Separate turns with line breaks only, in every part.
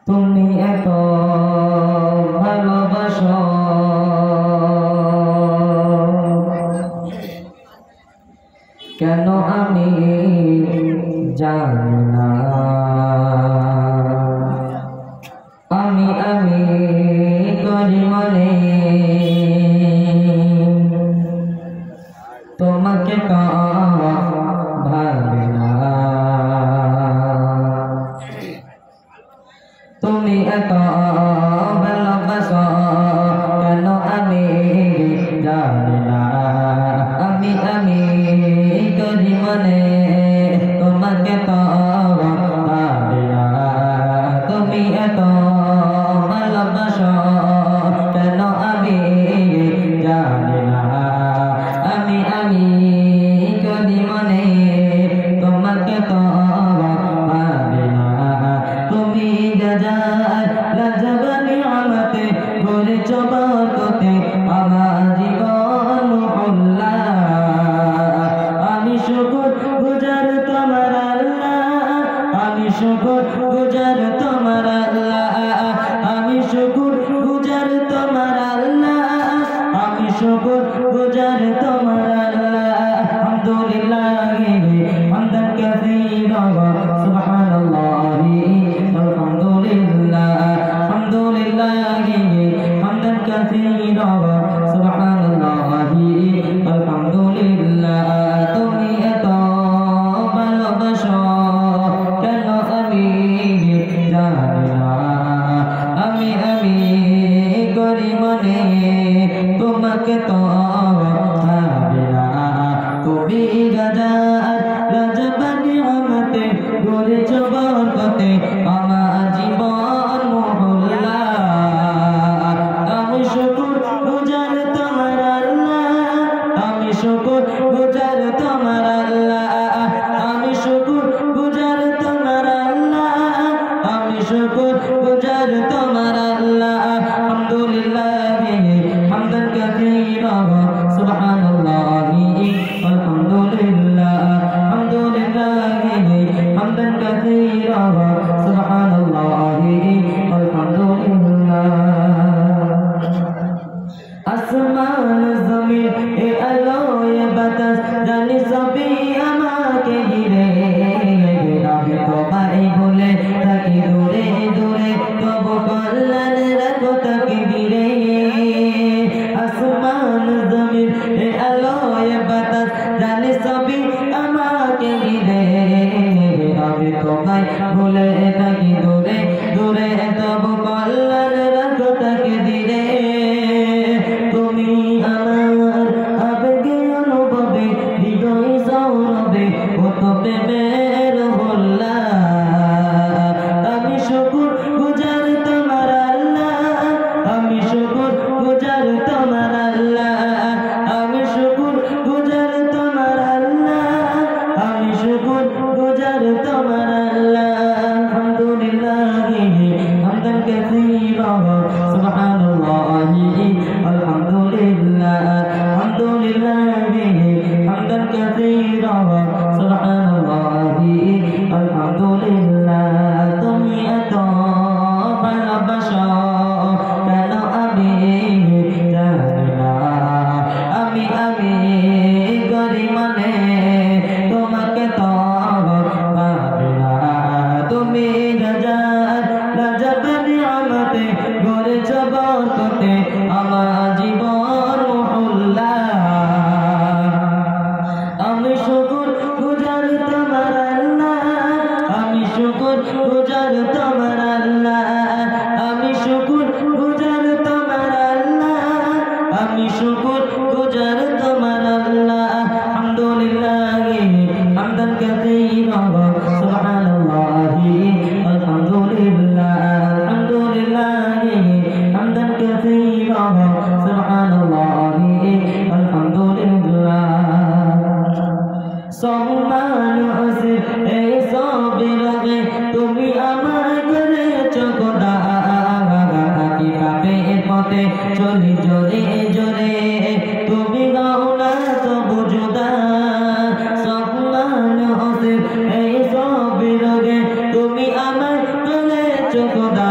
তুমি এত ভালোবাসো কেন আমি জানি না আমি করি মনে তোমাকে তো ভাবে না তুমি এত ভালোবাসো কেন আমি জানি না আমি করি মনে তোমাকে তো ভাবে না তুমি এত ভালোবাসো কেন আমি জানি না আমি করি মনে তোমাকে তো ভাবে না তুমি লাজবানি আমাতে করেছ বরকতে আমার জীবন মহল্লা আমি শুকর গুজার তোমার আল্লাহ আমি শুকর গুজার তোমার আল্লাহ আমি শুকর গুজার তোমার আল্লাহ আমি শুকর গুজার তোমার আল্লাহ আলহামদুলিল্লাহ হামদান কাসীরা সুবহানাল্লাহি আলহামদুলিল্লাহ হামদান কাসীরা সুবহানাল্লাহি আলহামদুলিল্লাহ তুমি এত ভালোবাসো কেন আমি জানি না আমি করি মনে তোমাকে তো ভাবে না তুমি লাজবানি আমাতে করেছ বরকতে আমার জীবন মহল্লা আমি শুকর গুজার তোমার আল্লাহ আমি শুকর গুজার তোমার আল্লাহ আমি শুকর গুজার তোমার আল্লাহ আমি শুকর গুজার তোমার আল্লাহ আলহামদুলিল্লাহ হামদান কাসীরা সুবহানাল্লাহি আলহামদুলিল্লাহ হামদান কাসীরা সুবহানাল্লাহি আলহামদুলিল্লাহ আসমান জমিন এ আলো এ বাতাস জানি সবই আমাকে ঘিরে আমি তোমায় ভুলে থাকি দূরে দূরে তবু কল্যাণ রাখো তাকে ঘিরে আসমান জমিন এ আলো এ বাতাস জানি সবই আমাকে ঘিরে আমি তোমায় ভুলে থাকি দূরে দূরে তবু কল্যাণ রাখো তাকে ধীরে তুমি আমার আবেগে অনুভবে হৃদয় সৌরভে কত প্রেমের হল্লা আমি শুকর গুজার তোমার আল্লাহ আমি শুকর গুজার তোমার আল্লাহ আমি শুকর গুজার তোমার আল্লাহ আমি শুকর গুজার তোমার আল্লাহ আলহামদুলিল্লাহ হামদান কাসীরা সুবহানাল্লাহি আলহামদুলিল্লাহ হামদান কাসীরা সুবহানাল্লাহি আলহামদুলিল্লাহ তুমি এত ভালোবাসো কেন আমি জানি না আমি করি মনে তোমাকে তো ভাবে না তুমি লাজবানি আমাতে করেছ বরকতে আমার জীবন মহল্লা আমি শুকর গুজার তোমার আল্লাহ আমি শুকর গুজার তোমার আল্লাহ আমি শুকর গুজার তোমার আল্লাহ আমি শুকর গুজার তোমার আল্লাহ আলহামদুলিল্লাহ হামদান কাসীরা সুবহানাল্লাহি আলহামদুলিল্লাহ হামদান কাসীরা সুবহানাল্লাহি আলহামদুলিল্লাহ সম্মান হাসিল এই সবের আগে তুমি আমায় করেছ খোদা खुदा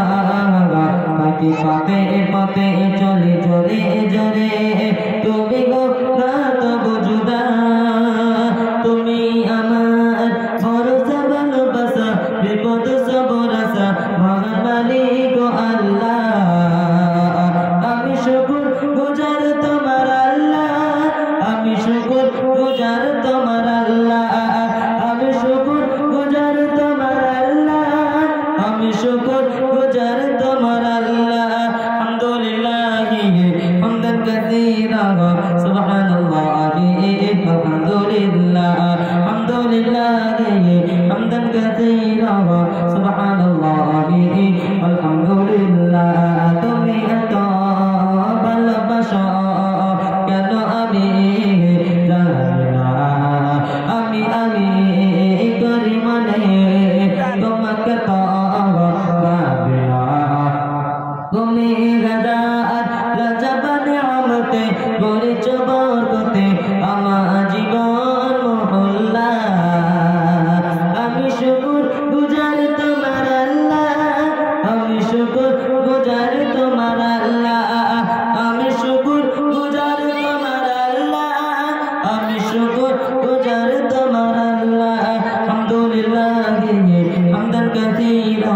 बाकी पापे पापे चले चले जरे তুমি গো না তবু জুদা তুমি আমার ভরসা ভালোবাসা বিপদ সবর আশা মহান মালিক আল্লাহ আমি শুকর গুজার তোমার আল্লাহ আমি শুকর গুজার তোমার আল্লাহ আমি শুকর গুজার তোমার আল্লাহ আমি শুকর গুজার তোমার আল্লাহ আলহামদুলিল্লাহ হামদান কাসীরা সুবহানাল্লাহ আলহামদুলিল্লাহ আলহামদুলিল্লাহ হামদান কাসীরা সুবহানাল্লাহ আলহামদুলিল্লাহ তুমি এত ভালোবাসো কেন আমি জানি না আমি আমি করি মনে তোমাকে তো ভাবি না তুমি গাদার রাজাবানে আমতে করেছ বরকতে আমার জীবন মহল্লা আমি শুকর গুজার তোমার আল্লাহ আমি শুকর গুজার তোমার আল্লাহ আমি শুকর গুজার তোমার আল্লাহ আমি শুকর গুজার তোমার আল্লাহ আলহামদুলিল্লাহ হামদান কাসীরা